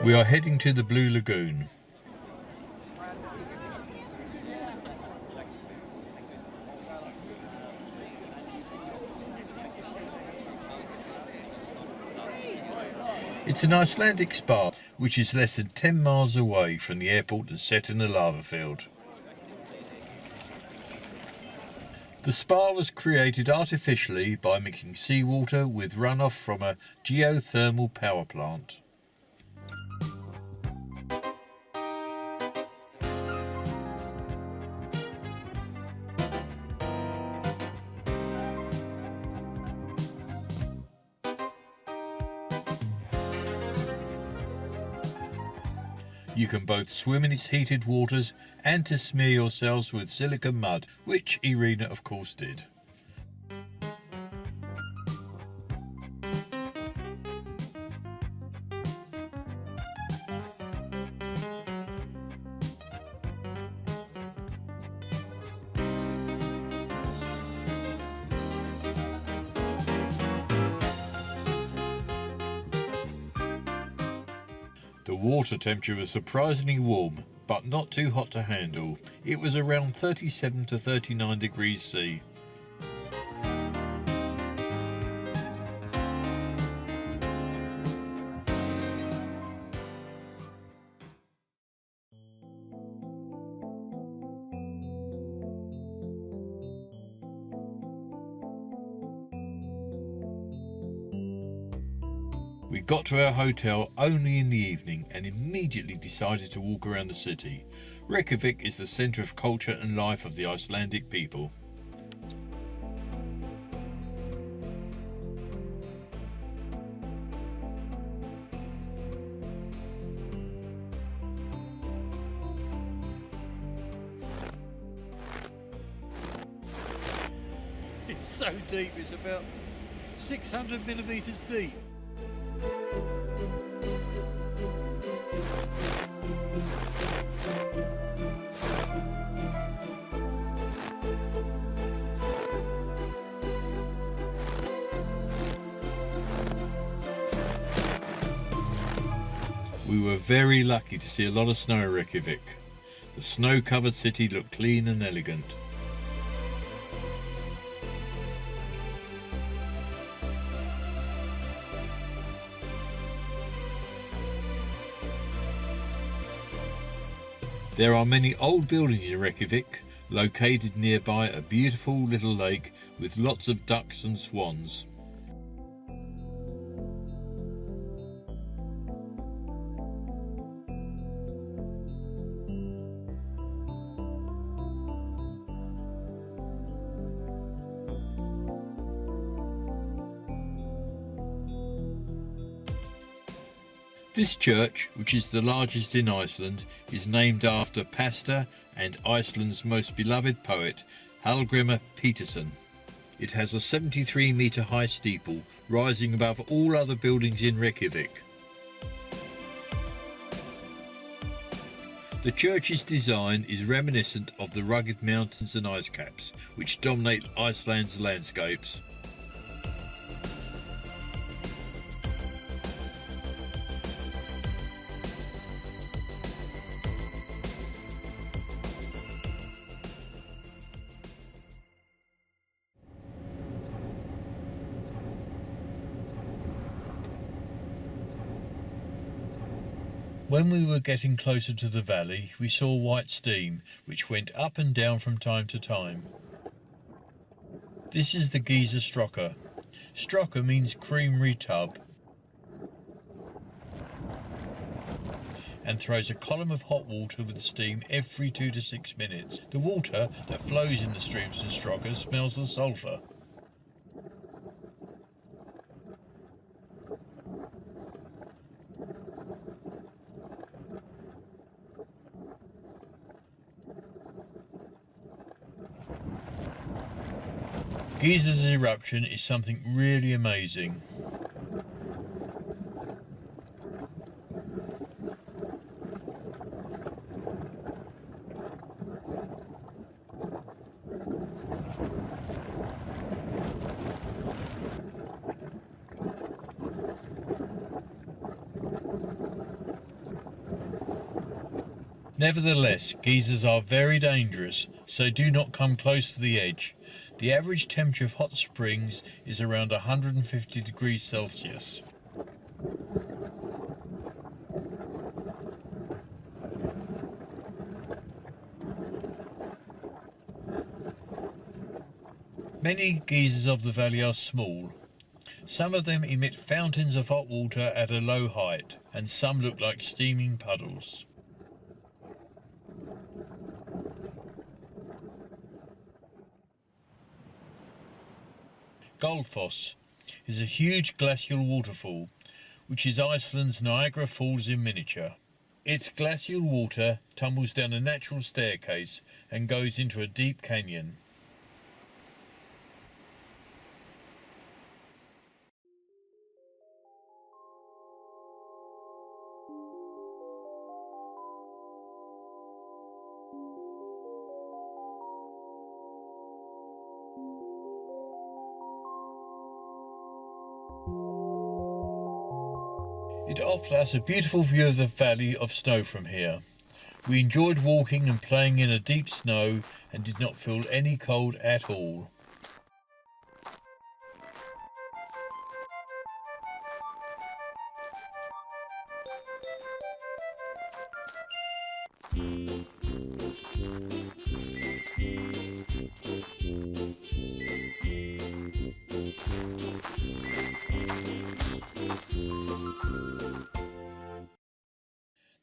We are heading to the Blue Lagoon. It's an Icelandic spa which is less than 10 miles away from the airport and set in a lava field. The spa was created artificially by mixing seawater with runoff from a geothermal power plant. You can both swim in its heated waters and to smear yourselves with silicone mud, which Irina of course did. The water temperature was surprisingly warm, but not too hot to handle. It was around 37 to 39 degrees C. We got to our hotel only in the evening and immediately decided to walk around the city. Reykjavik is the centre of culture and life of the Icelandic people. It's so deep, it's about 600 millimetres deep. We were very lucky to see a lot of snow in Reykjavik. The snow-covered city looked clean and elegant. There are many old buildings in Reykjavik, located nearby a beautiful little lake with lots of ducks and swans. This church, which is the largest in Iceland, is named after pastor and Iceland's most beloved poet, Hallgrímur Pétursson. It has a 73-metre high steeple, rising above all other buildings in Reykjavik. The church's design is reminiscent of the rugged mountains and ice caps, which dominate Iceland's landscapes. When we were getting closer to the valley, we saw white steam, which went up and down from time to time. This is the geyser Strokka. Strokka means creamery tub, and throws a column of hot water with steam every 2 to 6 minutes. The water that flows in the streams and Strokka smells of sulphur. Geyser's eruption is something really amazing. Nevertheless, geysers are very dangerous, so do not come close to the edge. The average temperature of hot springs is around 150 degrees Celsius. Many geysers of the valley are small. Some of them emit fountains of hot water at a low height, and some look like steaming puddles. Gullfoss is a huge glacial waterfall, which is Iceland's Niagara Falls in miniature. Its glacial water tumbles down a natural staircase and goes into a deep canyon. It offers us a beautiful view of the valley of snow from here. We enjoyed walking and playing in a deep snow and did not feel any cold at all.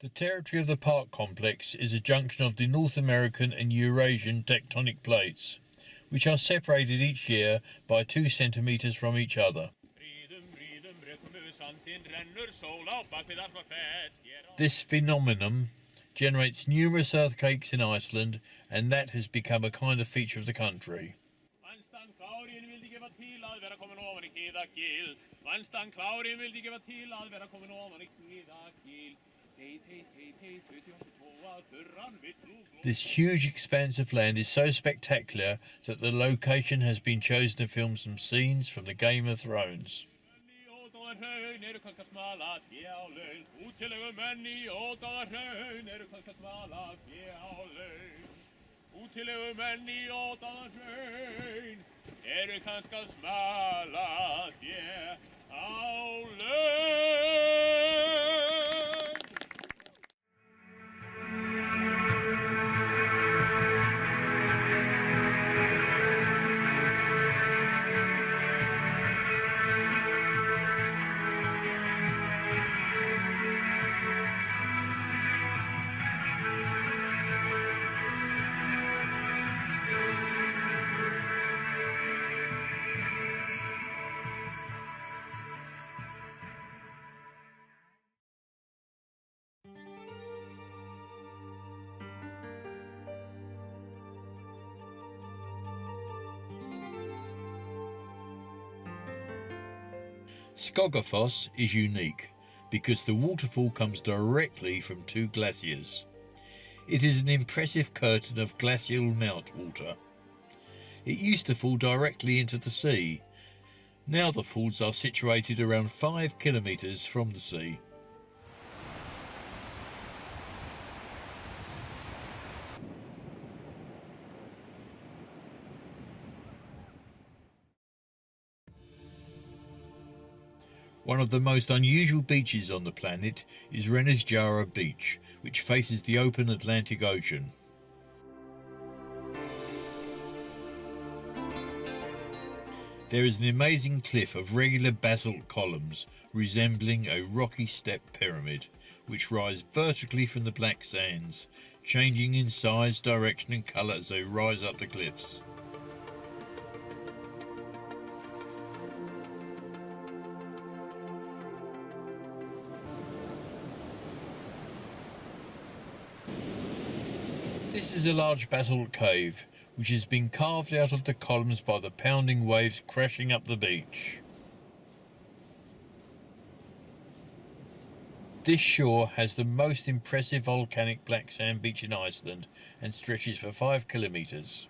The territory of the park complex is a junction of the North American and Eurasian tectonic plates, which are separated each year by 2 centimeters from each other. This phenomenon generates numerous earthquakes in Iceland, and that has become a kind of feature of the country. This huge expanse of land is so spectacular that the location has been chosen to film some scenes from the Game of Thrones. Skogafoss is unique because the waterfall comes directly from 2 glaciers. It is an impressive curtain of glacial meltwater. It used to fall directly into the sea. Now the falls are situated around 5 kilometers from the sea. One of the most unusual beaches on the planet is Rennesjara Beach, which faces the open Atlantic Ocean. There is an amazing cliff of regular basalt columns resembling a rocky step pyramid, which rise vertically from the black sands, changing in size, direction and colour as they rise up the cliffs. This is a large basalt cave, which has been carved out of the columns by the pounding waves crashing up the beach. This shore has the most impressive volcanic black sand beach in Iceland and stretches for 5 kilometers.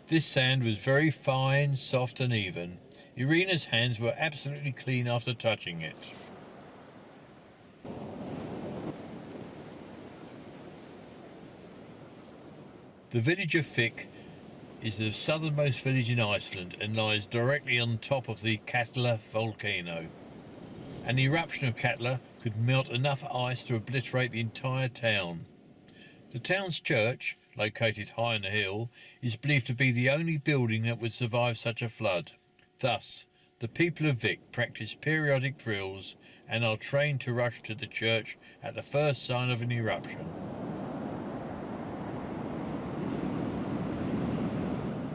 This sand was very fine, soft and even. Irina's hands were absolutely clean after touching it. The village of Vik is the southernmost village in Iceland and lies directly on top of the Katla volcano. An eruption of Katla could melt enough ice to obliterate the entire town. The town's church, located high on a hill, is believed to be the only building that would survive such a flood. Thus, the people of Vik practice periodic drills and are trained to rush to the church at the first sign of an eruption.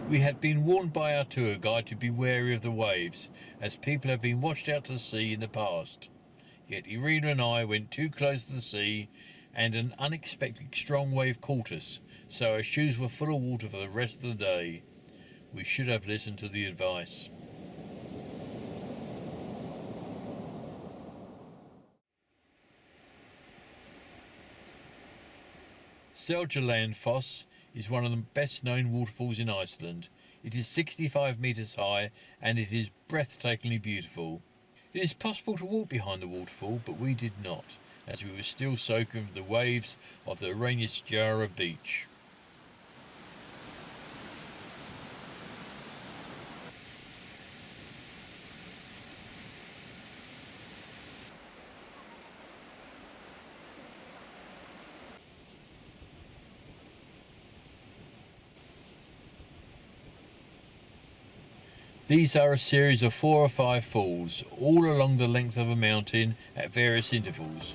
We had been warned by our tour guide to be wary of the waves, as people have been washed out to sea in the past. Yet Irina and I went too close to the sea, and an unexpected strong wave caught us, so our shoes were full of water for the rest of the day. We should have listened to the advice. Seljalandsfoss is one of the best known waterfalls in Iceland. It is 65 metres high and it is breathtakingly beautiful. It is possible to walk behind the waterfall, but we did not, as we were still soaking from the waves of the Reynisfjara beach. These are a series of 4 or 5 falls, all along the length of a mountain at various intervals.